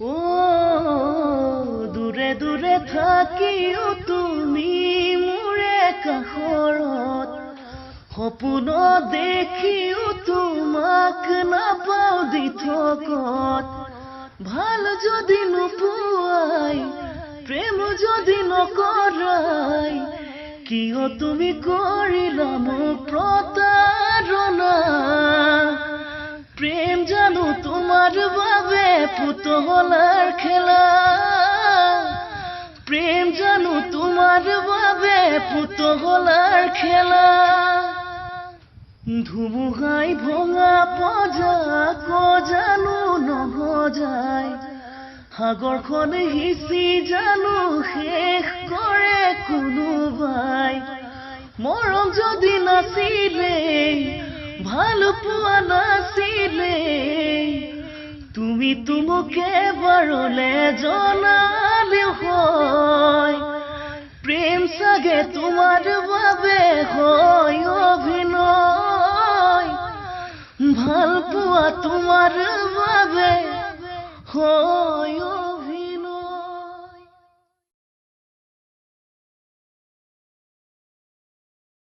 ও দূৰে দূৰে থাকিও তুমি মোৰে কাষৰত সপোনত দেখিও তোমাক নাপাও দিঠকত ভাল যদি নোপোৱাই প্ৰেম যদি নকৰাই কিয় তুমি কৰিলা মোক প্ৰতাৰণা প্ৰেম জানো তোমাৰ বাবে পুতলাৰ খেলা প্ৰেম জানো তোমাৰ বাবে পুতলাৰ খেলা ধুমুহাই ভঙা পজা জানো নহজাই সাগৰখন হিচি জানো শেষ কৰে কোনোবাই মৰম যদি নাছিলে ভাল পোৱা নাছিলে তুমি মোক এবাৰলে জনালে হয় প্ৰেম চাগে তোমাৰ বাবে হয় অভিনয় ভাল পোৱা তোমাৰ বাবে হয়